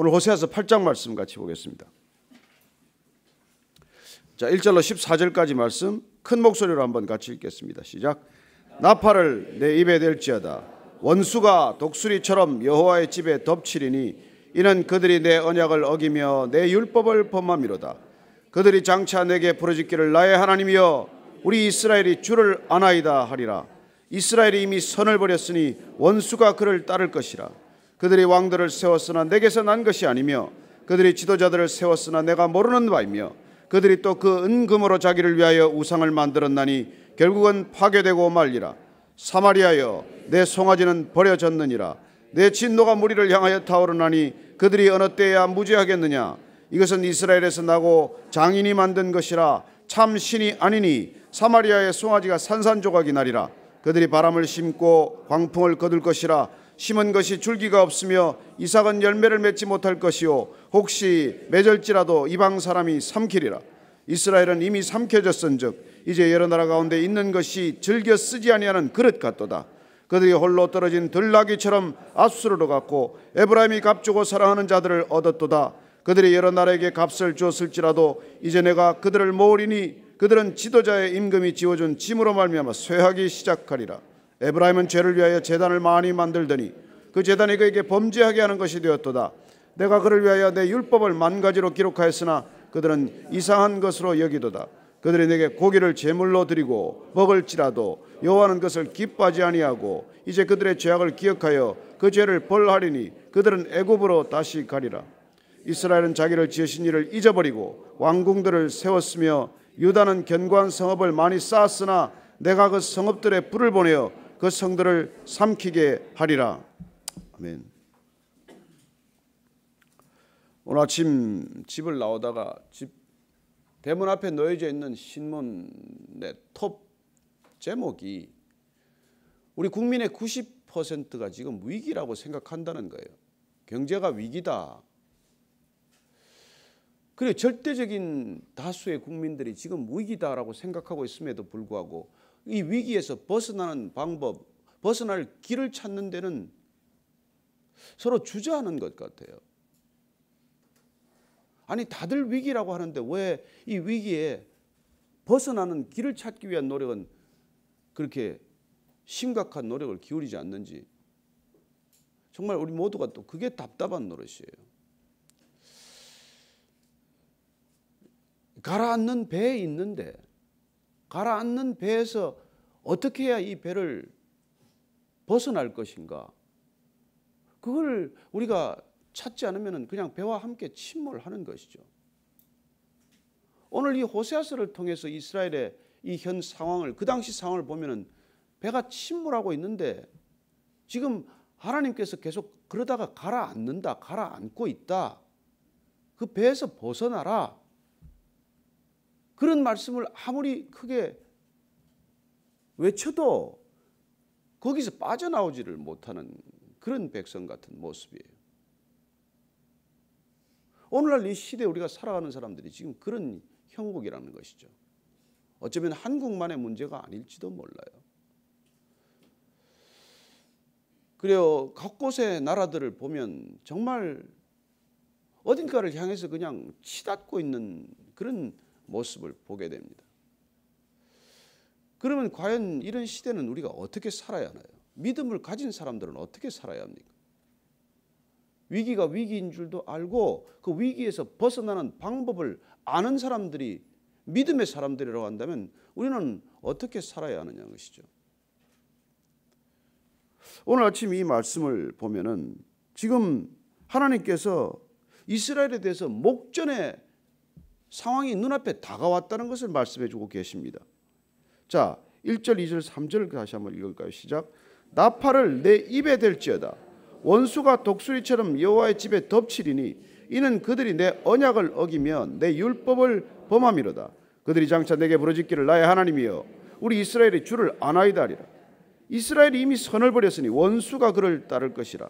오늘 호세아서 8장 말씀 같이 보겠습니다. 자, 1절로 14절까지 말씀 큰 목소리로 한번 같이 읽겠습니다. 시작. 나팔을 내 입에 댈지어다. 원수가 독수리처럼 여호와의 집에 덮치리니 이는 그들이 내 언약을 어기며 내 율법을 범함이로다. 그들이 장차 내게 부르짖기를 나의 하나님이여 우리 이스라엘이 주를 아나이다 하리라. 이스라엘이 이미 선을 버렸으니 원수가 그를 따를 것이라. 그들이 왕들을 세웠으나 내게서 난 것이 아니며 그들이 지도자들을 세웠으나 내가 모르는 바이며 그들이 또 그 은금으로 자기를 위하여 우상을 만들었나니 결국은 파괴되고 말리라. 사마리아여 내 송아지는 버려졌느니라. 내 진노가 무리를 향하여 타오르나니 그들이 어느 때야 무죄하겠느냐. 이것은 이스라엘에서 나고 장인이 만든 것이라. 참 신이 아니니 사마리아의 송아지가 산산조각이 나리라. 그들이 바람을 심고 광풍을 거둘 것이라. 심은 것이 줄기가 없으며 이삭은 열매를 맺지 못할 것이요 혹시 맺을지라도 이방 사람이 삼키리라. 이스라엘은 이미 삼켜졌은즉 이제 여러 나라 가운데 있는 것이 즐겨 쓰지 아니하는 그릇 같도다. 그들이 홀로 떨어진 들나귀처럼 압수르러 갔고 에브라임이 값주고 사랑하는 자들을 얻었도다. 그들이 여러 나라에게 값을 주었을지라도 이제 내가 그들을 모으리니 그들은 지도자의 임금이 지어준 짐으로 말미암아 쇠하기 시작하리라. 에브라임은 죄를 위하여 제단을 많이 만들더니 그 제단이 그에게 범죄하게 하는 것이 되었도다. 내가 그를 위하여 내 율법을 만 가지로 기록하였으나 그들은 이상한 것으로 여기도다. 그들이 내게 고기를 제물로 드리고 먹을지라도 여호와는 그것을 기뻐하지 아니하고 이제 그들의 죄악을 기억하여 그 죄를 벌하리니 그들은 애굽으로 다시 가리라. 이스라엘은 자기를 지으신 이를 잊어버리고 왕궁들을 세웠으며 유다는 견고한 성읍을 많이 쌓았으나 내가 그 성읍들에 불을 보내어 그 성들을 삼키게 하리라. 아멘. 오늘 아침 집을 나오다가 집 대문 앞에 놓여져 있는 신문의 톱 제목이 우리 국민의 90%가 지금 위기라고 생각한다는 거예요. 경제가 위기다. 그리고 절대적인 다수의 국민들이 지금 위기다라고 생각하고 있음에도 불구하고 이 위기에서 벗어나는 방법, 벗어날 길을 찾는 데는 서로 주저하는 것 같아요. 아니 다들 위기라고 하는데 왜 이 위기에 벗어나는 길을 찾기 위한 노력은 그렇게 심각한 노력을 기울이지 않는지 정말 우리 모두가 또 그게 답답한 노릇이에요. 가라앉는 배에 있는데 가라앉는 배에서 어떻게 해야 이 배를 벗어날 것인가? 그걸 우리가 찾지 않으면 그냥 배와 함께 침몰하는 것이죠. 오늘 이 호세아서를 통해서 이스라엘의 이 현 상황을 그 당시 상황을 보면은 배가 침몰하고 있는데 지금 하나님께서 계속 그러다가 가라앉는다, 가라앉고 있다. 그 배에서 벗어나라. 그런 말씀을 아무리 크게 외쳐도 거기서 빠져나오지를 못하는 그런 백성 같은 모습이에요. 오늘날 이 시대에 우리가 살아가는 사람들이 지금 그런 형국이라는 것이죠. 어쩌면 한국만의 문제가 아닐지도 몰라요. 그래요. 곳곳의 나라들을 보면 정말 어딘가를 향해서 그냥 치닫고 있는 그런 모습을 보게 됩니다. 그러면 과연 이런 시대는 우리가 어떻게 살아야 하나요? 믿음을 가진 사람들은 어떻게 살아야 합니까? 위기가 위기인 줄도 알고 그 위기에서 벗어나는 방법을 아는 사람들이 믿음의 사람들이라고 한다면 우리는 어떻게 살아야 하느냐는 것이죠. 오늘 아침 이 말씀을 보면은 지금 하나님께서 이스라엘에 대해서 목전에 상황이 눈앞에 다가왔다는 것을 말씀해 주고 계십니다. 자, 1절, 2절, 3절 다시 한번 읽을까요? 시작. 나팔을 내 입에 댈지어다. 원수가 독수리처럼 여호와의 집에 덮치리니 이는 그들이 내 언약을 어기며 내 율법을 범함이로다. 그들이 장차 내게 부르짖기를 나의 하나님이여 우리 이스라엘이 주를 아나이다 하리라. 이스라엘이 이미 선을 버렸으니 원수가 그를 따를 것이라.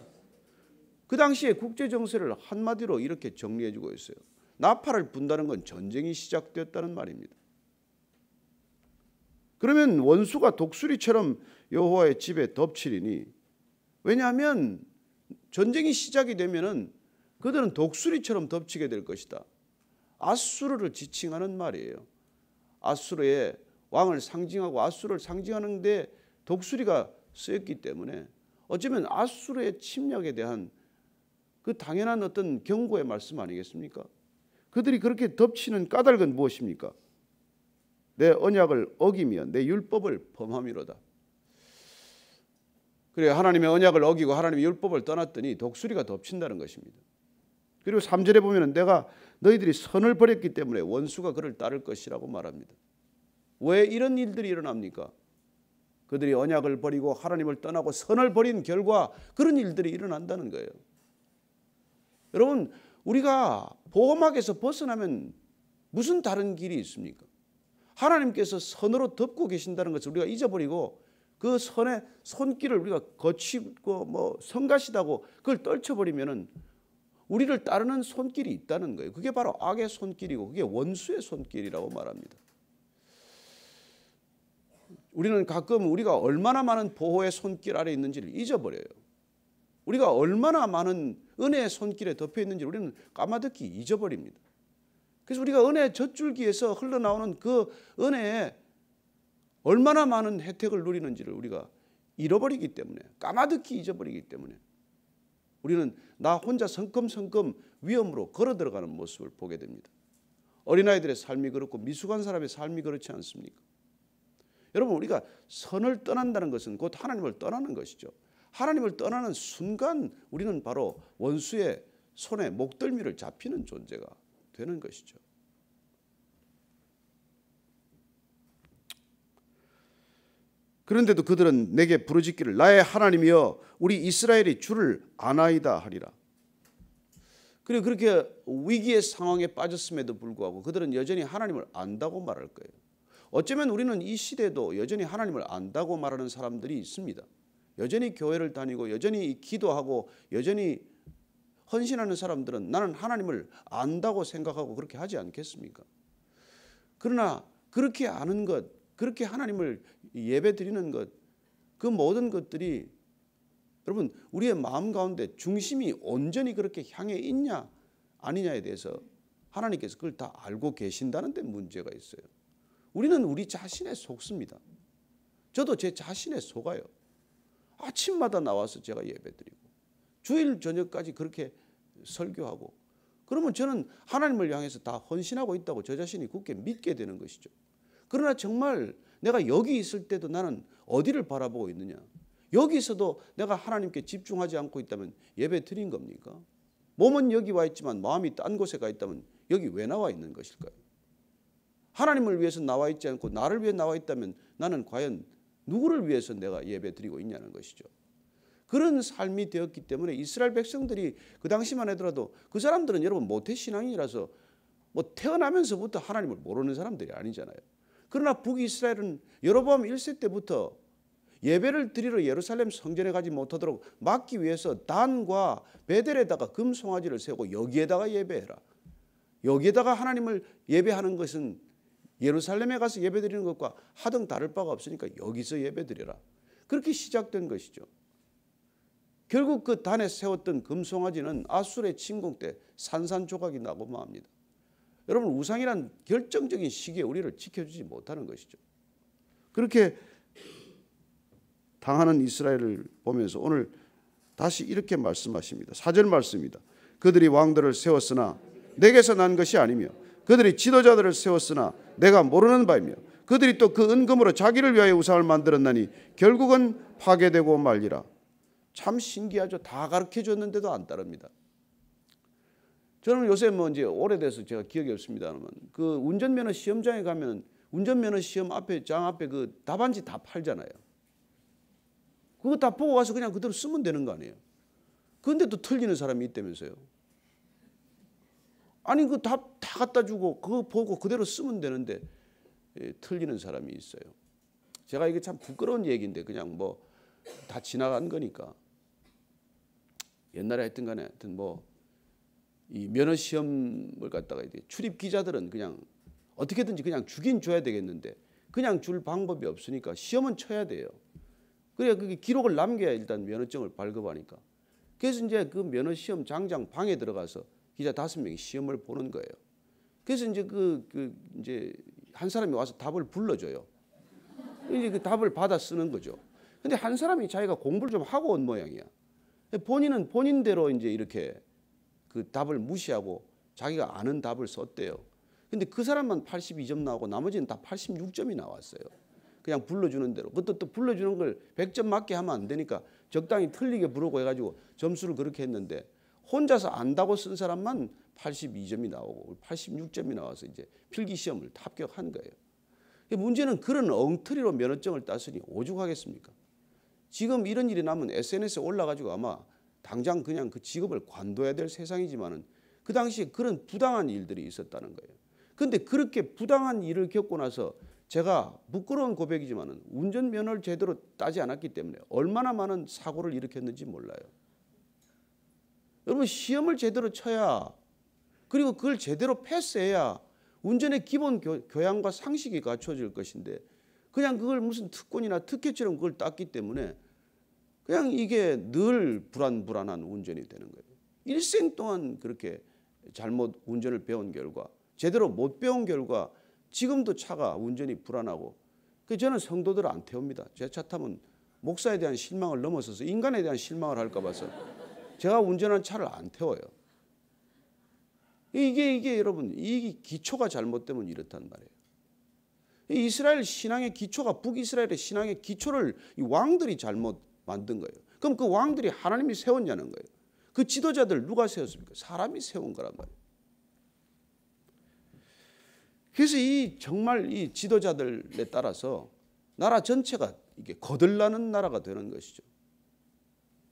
그 당시에 국제 정세를 한마디로 이렇게 정리해 주고 있어요. 나팔을 분다는 건 전쟁이 시작되었다는 말입니다. 그러면 원수가 독수리처럼 여호와의 집에 덮치리니, 왜냐하면 전쟁이 시작이 되면은 그들은 독수리처럼 덮치게 될 것이다. 아수르를 지칭하는 말이에요. 아수르의 왕을 상징하고 아수르를 상징하는데 독수리가 쓰였기 때문에 어쩌면 아수르의 침략에 대한 그 당연한 어떤 경고의 말씀 아니겠습니까? 그들이 그렇게 덮치는 까닭은 무엇입니까? 내 언약을 어기며 내 율법을 범함이로다. 그래 하나님의 언약을 어기고 하나님의 율법을 떠났더니 독수리가 덮친다는 것입니다. 그리고 3절에 보면 내가 너희들이 선을 버렸기 때문에 원수가 그를 따를 것이라고 말합니다. 왜 이런 일들이 일어납니까? 그들이 언약을 버리고 하나님을 떠나고 선을 버린 결과 그런 일들이 일어난다는 거예요. 여러분 우리가 보호막에서 벗어나면 무슨 다른 길이 있습니까? 하나님께서 선으로 덮고 계신다는 것을 우리가 잊어버리고 그 선의 손길을 우리가 거치고 성가시다고 그걸 떨쳐버리면은 우리를 따르는 손길이 있다는 거예요. 그게 바로 악의 손길이고 그게 원수의 손길이라고 말합니다. 우리는 가끔 우리가 얼마나 많은 보호의 손길 아래 있는지를 잊어버려요. 우리가 얼마나 많은 은혜의 손길에 덮여 있는지 우리는 까마득히 잊어버립니다. 그래서 우리가 은혜의 젖줄기에서 흘러나오는 그 은혜에 얼마나 많은 혜택을 누리는지를 우리가 잃어버리기 때문에 까마득히 잊어버리기 때문에 우리는 나 혼자 성큼성큼 위험으로 걸어 들어가는 모습을 보게 됩니다. 어린아이들의 삶이 그렇고 미숙한 사람의 삶이 그렇지 않습니까? 여러분 우리가 선을 떠난다는 것은 곧 하나님을 떠나는 것이죠. 하나님을 떠나는 순간 우리는 바로 원수의 손에 목덜미를 잡히는 존재가 되는 것이죠. 그런데도 그들은 내게 부르짖기를 나의 하나님이여 우리 이스라엘이 주를 아나이다 하리라. 그리고 그렇게 위기의 상황에 빠졌음에도 불구하고 그들은 여전히 하나님을 안다고 말할 거예요. 어쩌면 우리는 이 시대도 여전히 하나님을 안다고 말하는 사람들이 있습니다. 여전히 교회를 다니고 여전히 기도하고 여전히 헌신하는 사람들은 나는 하나님을 안다고 생각하고 그렇게 하지 않겠습니까? 그러나 그렇게 아는 것, 그렇게 하나님을 예배 드리는 것, 그 모든 것들이 여러분 우리의 마음 가운데 중심이 온전히 그렇게 향해 있냐 아니냐에 대해서 하나님께서 그걸 다 알고 계신다는 데 문제가 있어요. 우리는 우리 자신에 속습니다. 저도 제 자신에 속아요. 아침마다 나와서 제가 예배드리고 주일 저녁까지 그렇게 설교하고 그러면 저는 하나님을 향해서 다 헌신하고 있다고 저 자신이 굳게 믿게 되는 것이죠. 그러나 정말 내가 여기 있을 때도 나는 어디를 바라보고 있느냐? 여기서도 내가 하나님께 집중하지 않고 있다면 예배 드린 겁니까? 몸은 여기 와 있지만 마음이 딴 곳에 가 있다면 여기 왜 나와 있는 것일까요? 하나님을 위해서 나와 있지 않고 나를 위해 나와 있다면 나는 과연 누구를 위해서 내가 예배 드리고 있냐는 것이죠. 그런 삶이 되었기 때문에 이스라엘 백성들이 그 당시만 하더라도 그 사람들은 여러분 모태신앙이라서 태어나면서부터 하나님을 모르는 사람들이 아니잖아요. 그러나 북이스라엘은 여로보암 1세 때부터 예배를 드리러 예루살렘 성전에 가지 못하도록 막기 위해서 단과 베델에다가 금송아지를 세우고 여기에다가 예배해라. 여기에다가 하나님을 예배하는 것은 예루살렘에 가서 예배드리는 것과 하등 다를 바가 없으니까 여기서 예배드려라. 그렇게 시작된 것이죠. 결국 그 단에 세웠던 금송아지는 아수르의 침공 때 산산조각이 나고 맙니다. 여러분 우상이란 결정적인 시기에 우리를 지켜주지 못하는 것이죠. 그렇게 당하는 이스라엘을 보면서 오늘 다시 이렇게 말씀하십니다. 4절 말씀입니다. 그들이 왕들을 세웠으나 내게서 난 것이 아니며 그들이 지도자들을 세웠으나 내가 모르는 바이며 그들이 또 그 은금으로 자기를 위하여 우상을 만들었나니 결국은 파괴되고 말리라. 참 신기하죠. 다 가르쳐 줬는데도 안 따릅니다. 저는 요새 이제 오래돼서 제가 기억이 없습니다만 그 운전면허 시험장에 가면 운전면허 시험 앞에 장 앞에 그 답안지 다 팔잖아요. 그거 다 보고 가서 그냥 그대로 쓰면 되는 거 아니에요. 그런데 또 틀리는 사람이 있다면서요. 아니 그 답 다 갖다 주고 그거 보고 그대로 쓰면 되는데 틀리는 사람이 있어요. 제가 이게 참 부끄러운 얘기인데 그냥 다 지나간 거니까 옛날에 하여튼 간에 하여튼 이 면허 시험을 갖다가 출입 기자들은 그냥 어떻게든지 그냥 주긴 줘야 되겠는데 그냥 줄 방법이 없으니까 시험은 쳐야 돼요. 그래야 그게 기록을 남겨야 일단 면허증을 발급하니까. 그래서 이제 그 면허 시험 장장 방에 들어가서 기자 5명이 시험을 보는 거예요. 그래서 이제 이제 한 사람이 와서 답을 불러줘요. 이제 그 답을 받아 쓰는 거죠. 근데 한 사람이 자기가 공부를 좀 하고 온 모양이야. 본인은 본인대로 이제 이렇게 그 답을 무시하고 자기가 아는 답을 썼대요. 근데 그 사람만 82점 나오고 나머지는 다 86점이 나왔어요. 그냥 불러주는 대로. 그것도 또 불러주는 걸 100점 맞게 하면 안 되니까 적당히 틀리게 부르고 해가지고 점수를 그렇게 했는데 혼자서 안다고 쓴 사람만 82점이 나오고 86점이 나와서 이제 필기시험을 합격한 거예요. 문제는 그런 엉터리로 면허증을 땄으니 오죽하겠습니까? 지금 이런 일이 나면 SNS에 올라가지고 아마 당장 그냥 그 직업을 관둬야 될 세상이지만은 그 당시에 그런 부당한 일들이 있었다는 거예요. 그런데 그렇게 부당한 일을 겪고 나서 제가 부끄러운 고백이지만은 운전면허를 제대로 따지 않았기 때문에 얼마나 많은 사고를 일으켰는지 몰라요. 여러분 시험을 제대로 쳐야 그리고 그걸 제대로 패스해야 운전의 기본 교양과 상식이 갖춰질 것인데 그냥 그걸 무슨 특권이나 특혜처럼 그걸 땄기 때문에 그냥 이게 늘 불안한 운전이 되는 거예요. 일생 동안 그렇게 잘못 운전을 배운 결과 제대로 못 배운 결과 지금도 차가 운전이 불안하고 저는 성도들을 안 태웁니다. 제 차 타면 목사에 대한 실망을 넘어서서 인간에 대한 실망을 할까 봐서 제가 운전한 차를 안 태워요. 이게 여러분 이 기초가 잘못되면 이렇단 말이에요. 이스라엘 신앙의 기초가 북이스라엘의 신앙의 기초를 이 왕들이 잘못 만든 거예요. 그럼 그 왕들이 하나님이 세웠냐는 거예요. 그 지도자들 누가 세웠습니까? 사람이 세운 거란 말이에요. 그래서 정말 이 지도자들에 따라서 나라 전체가 이게 거들나는 나라가 되는 것이죠.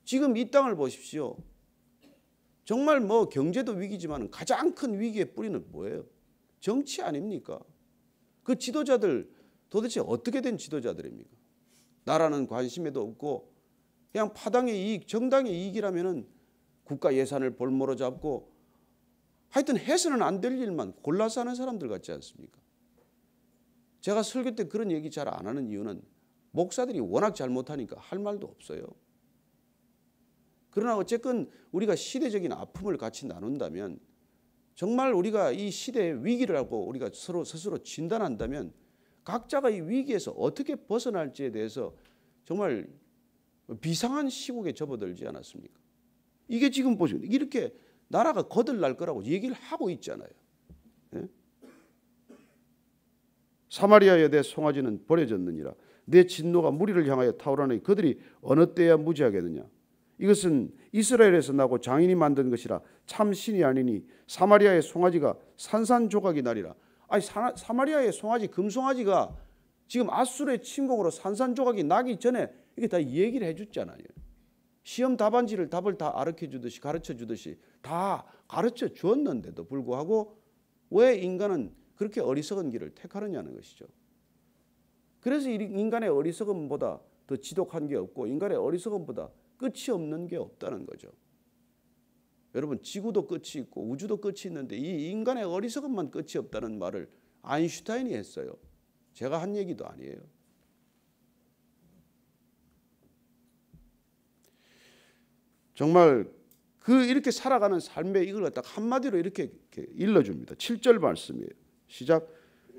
지금 이 땅을 보십시오. 정말 뭐 경제도 위기지만 가장 큰 위기의 뿌리는 뭐예요? 정치 아닙니까? 그 지도자들 도대체 어떻게 된 지도자들입니까? 나라는 관심에도 없고 그냥 파당의 이익, 정당의 이익이라면은 국가 예산을 볼모로 잡고 하여튼 해서는 안 될 일만 골라서 하는 사람들 같지 않습니까? 제가 설교 때 그런 얘기 잘 안 하는 이유는 목사들이 워낙 잘못하니까 할 말도 없어요. 그러나 어쨌건 우리가 시대적인 아픔을 같이 나눈다면 정말 우리가 이 시대의 위기를 알고 우리가 서로 스스로 진단한다면 각자가 이 위기에서 어떻게 벗어날지에 대해서 정말 비상한 시국에 접어들지 않았습니까? 이게 지금 보시면 이렇게 나라가 거들날 거라고 얘기를 하고 있잖아요. 예? 사마리아에 대해 송아지는 버려졌느니라. 내 진노가 무리를 향하여 타오르니 그들이 어느 때야 무지하겠느냐. 이것은 이스라엘에서 나고 장인이 만든 것이라 참 신이 아니니 사마리아의 송아지가 산산조각이 나리라. 아니 사마리아의 송아지 금송아지가 지금 아수르의 침공으로 산산조각이 나기 전에 이게 다 얘기를 해줬잖아요. 시험 답안지를 답을 다 가르쳐 주듯이 다 가르쳐 주었는데도 불구하고 왜 인간은 그렇게 어리석은 길을 택하느냐는 것이죠. 그래서 인간의 어리석음보다 더 지독한 게 없고 인간의 어리석음보다 끝이 없는 게 없다는 거죠. 여러분 지구도 끝이 있고 우주도 끝이 있는데 이 인간의 어리석음만 끝이 없다는 말을 아인슈타인이 했어요. 제가 한 얘기도 아니에요. 정말 이렇게 살아가는 삶의 이걸 갖다 한마디로 이렇게 일러줍니다. 7절 말씀이에요. 시작.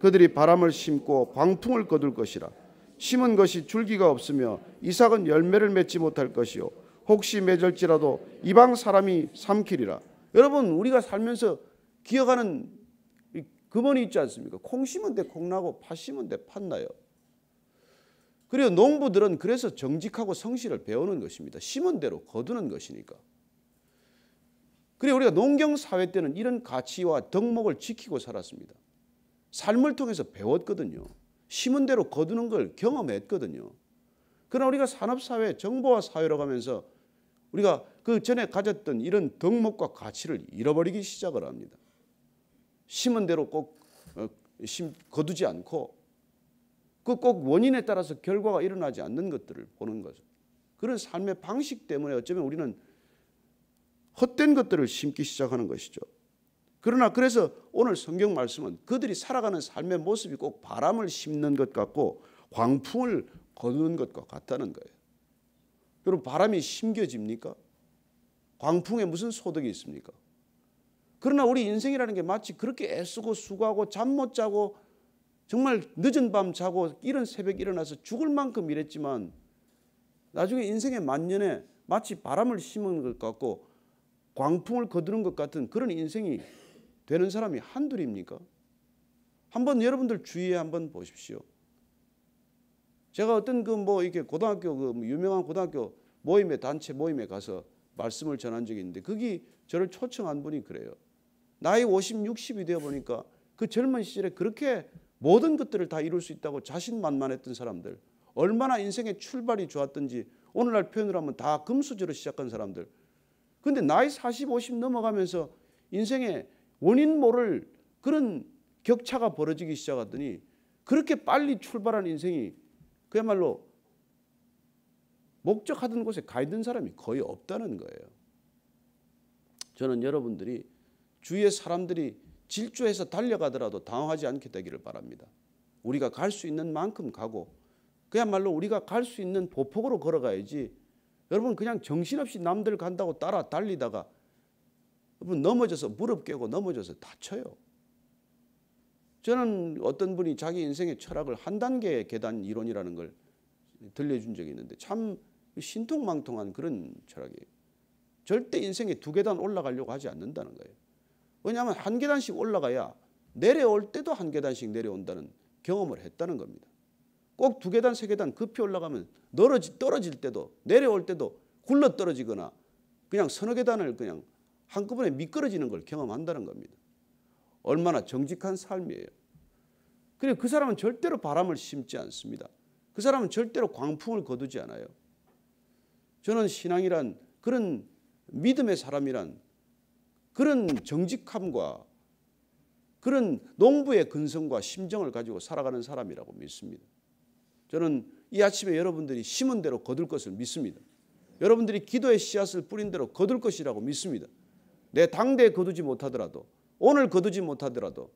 그들이 바람을 심고 광풍을 거둘 것이라. 심은 것이 줄기가 없으며 이삭은 열매를 맺지 못할 것이요 혹시 맺을지라도 이방 사람이 삼키리라. 여러분 우리가 살면서 기억하는 금언이 있지 않습니까? 콩 심은 데 콩 나고 팥 심은 데 팥 나요. 그리고 농부들은 그래서 정직하고 성실을 배우는 것입니다. 심은 대로 거두는 것이니까. 그리고 우리가 농경 사회 때는 이런 가치와 덕목을 지키고 살았습니다. 삶을 통해서 배웠거든요. 심은 대로 거두는 걸 경험했거든요. 그러나 우리가 산업사회, 정보화 사회로 가면서 우리가 그 전에 가졌던 이런 덕목과 가치를 잃어버리기 시작을 합니다. 심은 대로 꼭 거두지 않고 꼭 원인에 따라서 결과가 일어나지 않는 것들을 보는 거죠. 그런 삶의 방식 때문에 어쩌면 우리는 헛된 것들을 심기 시작하는 것이죠. 그러나 그래서 오늘 성경 말씀은 그들이 살아가는 삶의 모습이 꼭 바람을 심는 것 같고 광풍을 거두는 것과 같다는 거예요. 여러분 바람이 심겨집니까? 광풍에 무슨 소득이 있습니까? 그러나 우리 인생이라는 게 마치 그렇게 애쓰고 수고하고 잠 못 자고 정말 늦은 밤 자고 이른 새벽 일어나서 죽을 만큼 일했지만 나중에 인생의 만년에 마치 바람을 심은 것 같고 광풍을 거두는 것 같은 그런 인생이 되는 사람이 한둘입니까? 한번 여러분들 주위에 한번 보십시오. 제가 어떤 이렇게 고등학교 유명한 고등학교 모임에 단체 모임에 가서 말씀을 전한 적이 있는데 거기 저를 초청한 분이 그래요. 나이 50, 60이 되어 보니까 그 젊은 시절에 그렇게 모든 것들을 다 이룰 수 있다고 자신만만했던 사람들, 얼마나 인생의 출발이 좋았던지 오늘날 표현을 하면 다 금수저로 시작한 사람들. 그런데 나이 40, 50 넘어가면서 인생의 원인 모를 그런 격차가 벌어지기 시작하더니 그렇게 빨리 출발한 인생이 그야말로 목적하던 곳에 가 있는 사람이 거의 없다는 거예요. 저는 여러분들이 주위의 사람들이 질주해서 달려가더라도 당황하지 않게 되기를 바랍니다. 우리가 갈 수 있는 만큼 가고 그야말로 우리가 갈 수 있는 보폭으로 걸어가야지 여러분 그냥 정신없이 남들 간다고 따라 달리다가 여러분 넘어져서 무릎 깨고 넘어져서 다쳐요. 저는 어떤 분이 자기 인생의 철학을 한 단계 계단 이론이라는 걸 들려준 적이 있는데 참 신통망통한 그런 철학이에요. 절대 인생에 2계단 올라가려고 하지 않는다는 거예요. 왜냐하면 1계단씩 올라가야 내려올 때도 1계단씩 내려온다는 경험을 했다는 겁니다. 꼭 2계단, 3계단 급히 올라가면 떨어질 때도 내려올 때도 굴러 떨어지거나 그냥 서너 계단을 그냥 한꺼번에 미끄러지는 걸 경험한다는 겁니다. 얼마나 정직한 삶이에요. 그리고 그 사람은 절대로 바람을 심지 않습니다. 그 사람은 절대로 광풍을 거두지 않아요. 저는 신앙이란 그런 믿음의 사람이란 그런 정직함과 그런 농부의 근성과 심정을 가지고 살아가는 사람이라고 믿습니다. 저는 이 아침에 여러분들이 심은 대로 거둘 것을 믿습니다. 여러분들이 기도의 씨앗을 뿌린 대로 거둘 것이라고 믿습니다. 내 당대에 거두지 못하더라도 오늘 거두지 못하더라도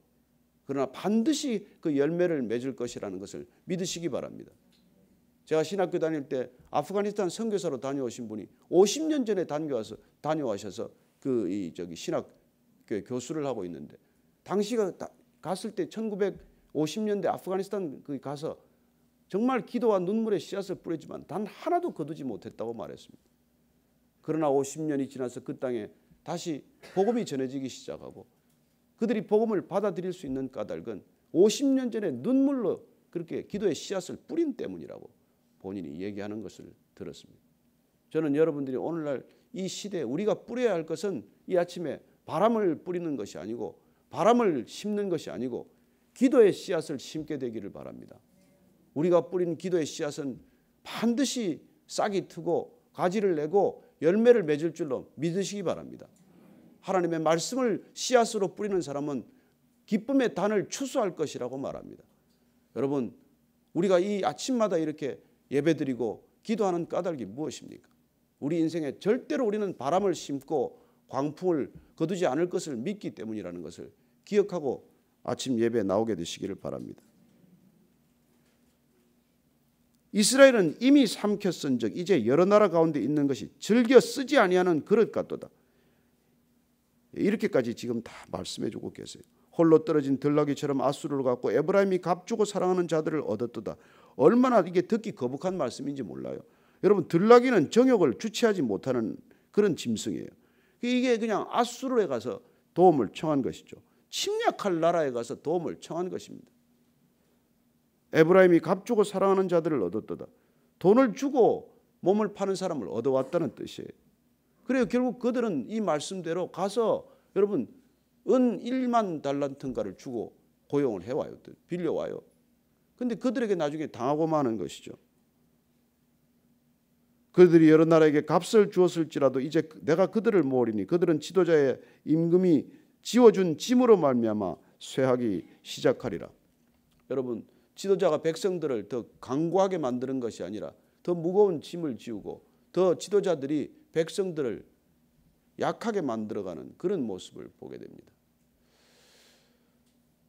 그러나 반드시 그 열매를 맺을 것이라는 것을 믿으시기 바랍니다. 제가 신학교 다닐 때 아프가니스탄 선교사로 다녀오신 분이 50년 전에 다녀와셔서 신학교 교수를 하고 있는데 당시가 갔을 때 1950년대 아프가니스탄 가서 정말 기도와 눈물의 씨앗을 뿌렸지만 단 하나도 거두지 못했다고 말했습니다. 그러나 50년이 지나서 그 땅에 다시 복음이 전해지기 시작하고 그들이 복음을 받아들일 수 있는 까닭은 50년 전에 눈물로 그렇게 기도의 씨앗을 뿌린 때문이라고 본인이 얘기하는 것을 들었습니다. 저는 여러분들이 오늘날 이 시대에 우리가 뿌려야 할 것은 이 아침에 바람을 뿌리는 것이 아니고 바람을 심는 것이 아니고 기도의 씨앗을 심게 되기를 바랍니다. 우리가 뿌린 기도의 씨앗은 반드시 싹이 트고 가지를 내고 열매를 맺을 줄로 믿으시기 바랍니다. 하나님의 말씀을 씨앗으로 뿌리는 사람은 기쁨의 단을 추수할 것이라고 말합니다. 여러분, 우리가 이 아침마다 이렇게 예배드리고 기도하는 까닭이 무엇입니까? 우리 인생에 절대로 우리는 바람을 심고 광풍을 거두지 않을 것을 믿기 때문이라는 것을 기억하고 아침 예배에 나오게 되시기를 바랍니다. 이스라엘은 이미 삼켰은즉 이제 여러 나라 가운데 있는 것이 즐겨 쓰지 아니하는 그릇 같도다. 이렇게까지 지금 다 말씀해 주고 계세요. 홀로 떨어진 들나귀처럼 아수르를 갖고 에브라임이 값주고 사랑하는 자들을 얻었도다. 얼마나 이게 듣기 거북한 말씀인지 몰라요. 여러분, 들나귀는 정욕을 주체하지 못하는 그런 짐승이에요. 이게 그냥 아수르에 가서 도움을 청한 것이죠. 침략할 나라에 가서 도움을 청한 것입니다. 에브라임이 값주고 사랑하는 자들을 얻었도다. 돈을 주고 몸을 파는 사람을 얻어왔다는 뜻이에요. 그래요. 결국 그들은 이 말씀대로 가서 여러분 은 1만 달란트인가를 주고 고용을 해와요. 빌려와요. 그런데 그들에게 나중에 당하고 마는 것이죠. 그들이 여러 나라에게 값을 주었을지라도 이제 내가 그들을 모으리니 그들은 지도자의 임금이 지워준 짐으로 말미암아 쇠하기 시작하리라. 여러분, 지도자가 백성들을 더 강고하게 만드는 것이 아니라 더 무거운 짐을 지우고 더 지도자들이 백성들을 약하게 만들어가는 그런 모습을 보게 됩니다.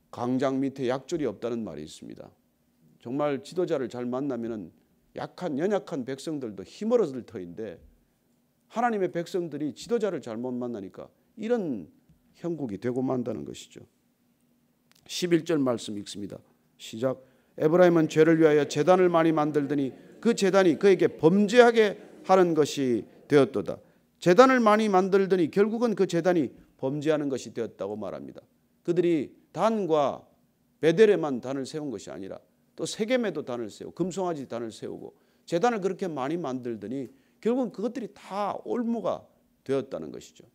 강장 밑에 약졸이 없다는 말이 있습니다. 정말 지도자를 잘 만나면은 연약한 백성들도 힘을 얻을 터인데 하나님의 백성들이 지도자를 잘못 만나니까 이런 형국이 되고 만다는 것이죠. 11절 말씀 읽습니다. 시작. 에브라임은 죄를 위하여 제단을 많이 만들더니 그 제단이 그에게 범죄하게 하는 것이 되었도다. 제단을 많이 만들더니 결국은 그 제단이 범죄하는 것이 되었다고 말합니다. 그들이 단과 베델에만 단을 세운 것이 아니라 또 세겜에도 단을 세우고 금송아지 단을 세우고 제단을 그렇게 많이 만들더니 결국은 그것들이 다 올무가 되었다는 것이죠.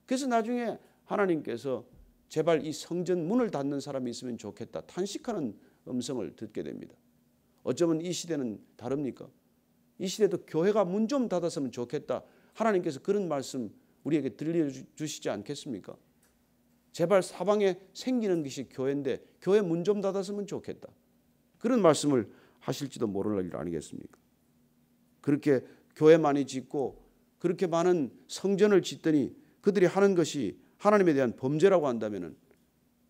그래서 나중에 하나님께서 제발 이 성전 문을 닫는 사람이 있으면 좋겠다 탄식하는 음성을 듣게 됩니다. 어쩌면 이 시대는 다릅니까? 이 시대도 교회가 문 좀 닫았으면 좋겠다. 하나님께서 그런 말씀 우리에게 들려주시지 않겠습니까? 제발 사방에 생기는 것이 교회인데 교회 문 좀 닫았으면 좋겠다. 그런 말씀을 하실지도 모를 일 아니겠습니까? 그렇게 교회 많이 짓고 그렇게 많은 성전을 짓더니 그들이 하는 것이 하나님에 대한 범죄라고 한다면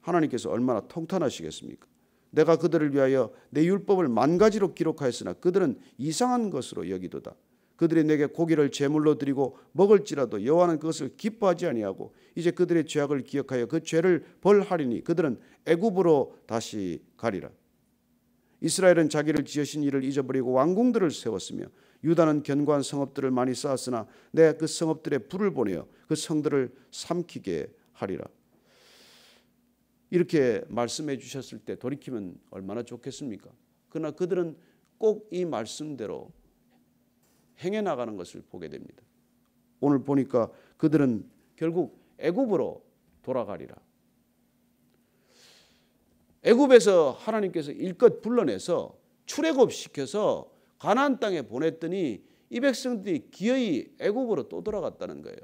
하나님께서 얼마나 통탄하시겠습니까? 내가 그들을 위하여 내 율법을 만 가지로 기록하였으나 그들은 이상한 것으로 여기도다. 그들이 내게 고기를 제물로 드리고 먹을지라도 여호와는 그것을 기뻐하지 아니하고 이제 그들의 죄악을 기억하여 그 죄를 벌하리니 그들은 애굽으로 다시 가리라. 이스라엘은 자기를 지으신 이를 잊어버리고 왕궁들을 세웠으며 유다는 견고한 성읍들을 많이 쌓았으나 내가 그 성읍들에 불을 보내어 그 성들을 삼키게 하리라. 이렇게 말씀해 주셨을 때 돌이키면 얼마나 좋겠습니까? 그러나 그들은 꼭 이 말씀대로 행해 나가는 것을 보게 됩니다. 오늘 보니까 그들은 결국 애굽으로 돌아가리라. 애굽에서 하나님께서 일껏 불러내서 출애굽시켜서 가나안 땅에 보냈더니 이 백성들이 기어이 애굽으로 또 돌아갔다는 거예요.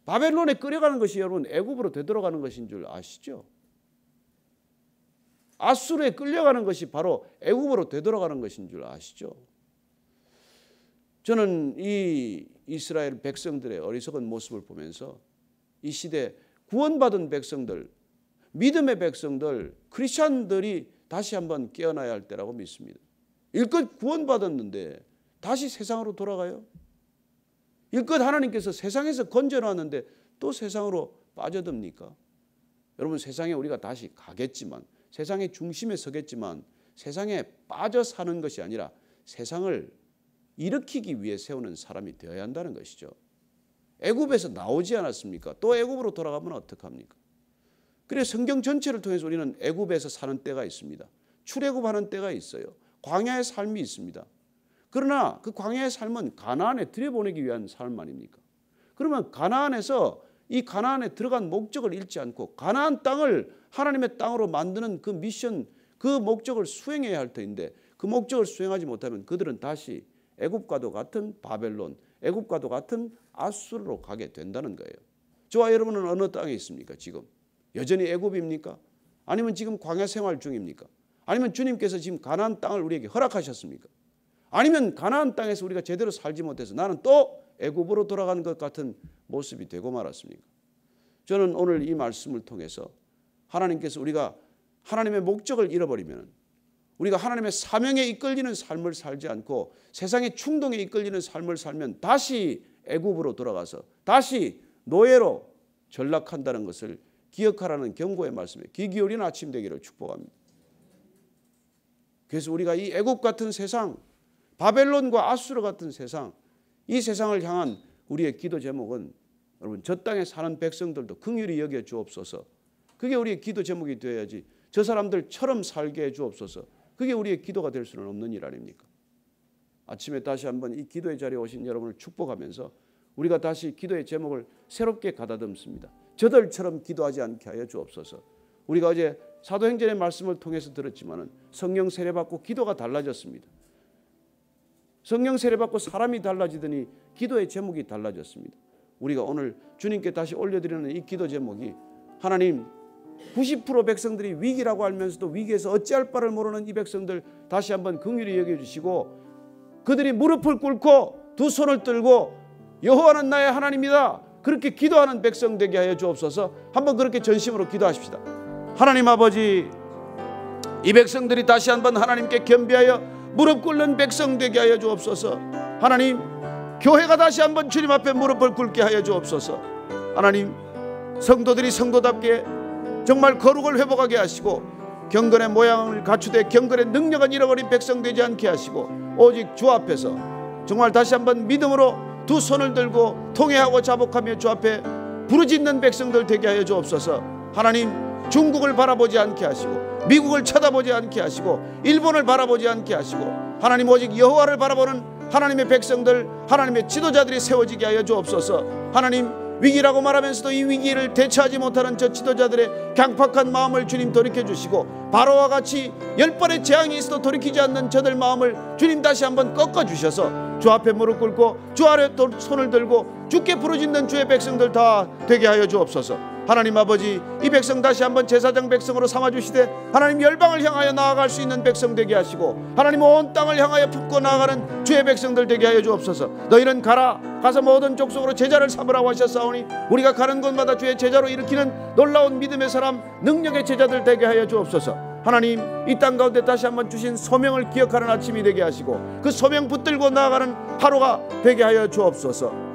바벨론에 끌려가는 것이 여러분 애굽으로 되돌아가는 것인 줄 아시죠? 아수르에 끌려가는 것이 바로 애굽으로 되돌아가는 것인 줄 아시죠? 저는 이 이스라엘 백성들의 어리석은 모습을 보면서 이 시대 구원받은 백성들, 믿음의 백성들, 크리스찬들이 다시 한번 깨어나야 할 때라고 믿습니다. 일껏 구원받았는데 다시 세상으로 돌아가요? 일껏 하나님께서 세상에서 건져놨는데 또 세상으로 빠져듭니까? 여러분 세상에 우리가 다시 가겠지만 세상의 중심에 서겠지만 세상에 빠져 사는 것이 아니라 세상을 일으키기 위해 세우는 사람이 되어야 한다는 것이죠. 애굽에서 나오지 않았습니까? 또 애굽으로 돌아가면 어떡합니까? 그래서 성경 전체를 통해서 우리는 애굽에서 사는 때가 있습니다. 출애굽하는 때가 있어요. 광야의 삶이 있습니다. 그러나 그 광야의 삶은 가나안에 들여보내기 위한 삶 아닙니까? 그러면 가나안에서 이 가나안에 들어간 목적을 잃지 않고 가나안 땅을 하나님의 땅으로 만드는 그 미션, 그 목적을 수행해야 할 터인데 그 목적을 수행하지 못하면 그들은 다시 애굽과도 같은 바벨론, 애굽과도 같은 아수르로 가게 된다는 거예요. 저와 여러분은 어느 땅에 있습니까? 지금 여전히 애굽입니까? 아니면 지금 광야 생활 중입니까? 아니면 주님께서 지금 가나안 땅을 우리에게 허락하셨습니까? 아니면 가나안 땅에서 우리가 제대로 살지 못해서 나는 또 애굽으로 돌아가는 것 같은 모습이 되고 말았습니까? 저는 오늘 이 말씀을 통해서 하나님께서 우리가 하나님의 목적을 잃어버리면 우리가 하나님의 사명에 이끌리는 삶을 살지 않고 세상의 충동에 이끌리는 삶을 살면 다시 애굽으로 돌아가서 다시 노예로 전락한다는 것을 기억하라는 경고의 말씀에 귀 기울이는 아침 되기를 축복합니다. 그래서 우리가 이 애굽 같은 세상, 바벨론과 아수르 같은 세상, 이 세상을 향한 우리의 기도 제목은 여러분 저 땅에 사는 백성들도 긍휼히 여겨 주옵소서. 그게 우리의 기도 제목이 되어야지 저 사람들처럼 살게 해 주옵소서. 그게 우리의 기도가 될 수는 없는 일 아닙니까? 아침에 다시 한번 이 기도의 자리에 오신 여러분을 축복하면서 우리가 다시 기도의 제목을 새롭게 가다듬습니다. 저들처럼 기도하지 않게 하여 주옵소서. 우리가 어제 사도행전의 말씀을 통해서 들었지만은 성령 세례받고 기도가 달라졌습니다. 성령 세례받고 사람이 달라지더니 기도의 제목이 달라졌습니다. 우리가 오늘 주님께 다시 올려드리는 이 기도 제목이 하나님 90% 백성들이 위기라고 알면서도 위기에서 어찌할 바를 모르는 이 백성들 다시 한번 긍휼히 여겨주시고 그들이 무릎을 꿇고 두 손을 들고 여호와는 나의 하나님이다 그렇게 기도하는 백성 되게 하여 주옵소서. 한번 그렇게 전심으로 기도하십시다. 하나님 아버지, 이 백성들이 다시 한번 하나님께 겸비하여 무릎 꿇는 백성 되게 하여 주옵소서. 하나님, 교회가 다시 한번 주님 앞에 무릎을 꿇게 하여 주옵소서. 하나님, 성도들이 성도답게 정말 거룩을 회복하게 하시고 경건의 모양을 갖추되 경건의 능력은 잃어버린 백성 되지 않게 하시고 오직 주 앞에서 정말 다시 한번 믿음으로 두 손을 들고 통회하고 자복하며 주 앞에 부르짖는 백성들 되게 하여 주옵소서. 하나님, 중국을 바라보지 않게 하시고 미국을 쳐다보지 않게 하시고 일본을 바라보지 않게 하시고 하나님, 오직 여호와를 바라보는 하나님의 백성들, 하나님의 지도자들이 세워지게 하여 주옵소서. 하나님, 위기라고 말하면서도 이 위기를 대처하지 못하는 저 지도자들의 강팍한 마음을 주님 돌이켜주시고 바로와 같이 10번의 재앙이 있어도 돌이키지 않는 저들 마음을 주님 다시 한번 꺾어주셔서 주 앞에 무릎 꿇고 주 아래 손을 들고 주께 부르짖는 주의 백성들 다 되게 하여 주옵소서. 하나님 아버지, 이 백성 다시 한번 제사장 백성으로 삼아주시되 하나님, 열방을 향하여 나아갈 수 있는 백성 되게 하시고 하나님, 온 땅을 향하여 품고 나아가는 주의 백성들 되게 하여 주옵소서. 너희는 가서 모든 족속으로 제자를 삼으라고 하셨사오니 우리가 가는 곳마다 주의 제자로 일으키는 놀라운 믿음의 사람, 능력의 제자들 되게 하여 주옵소서. 하나님, 이 땅 가운데 다시 한번 주신 소명을 기억하는 아침이 되게 하시고 그 소명 붙들고 나아가는 하루가 되게 하여 주옵소서.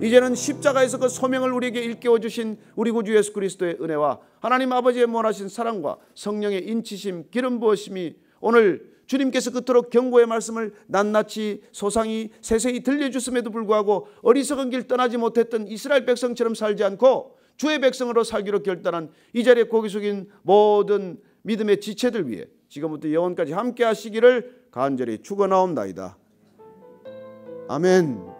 이제는 십자가에서 그 소명을 우리에게 일깨워 주신 우리 구주 예수 그리스도의 은혜와 하나님 아버지의 무한하신 사랑과 성령의 인치심, 기름 부으심이 오늘 주님께서 그토록 경고의 말씀을 낱낱이 소상히 세세히 들려주심에도 불구하고 어리석은 길 떠나지 못했던 이스라엘 백성처럼 살지 않고 주의 백성으로 살기로 결단한 이 자리에 고개 숙인 모든 믿음의 지체들 위해 지금부터 영원까지 함께 하시기를 간절히 축원하옵나이다. 아멘.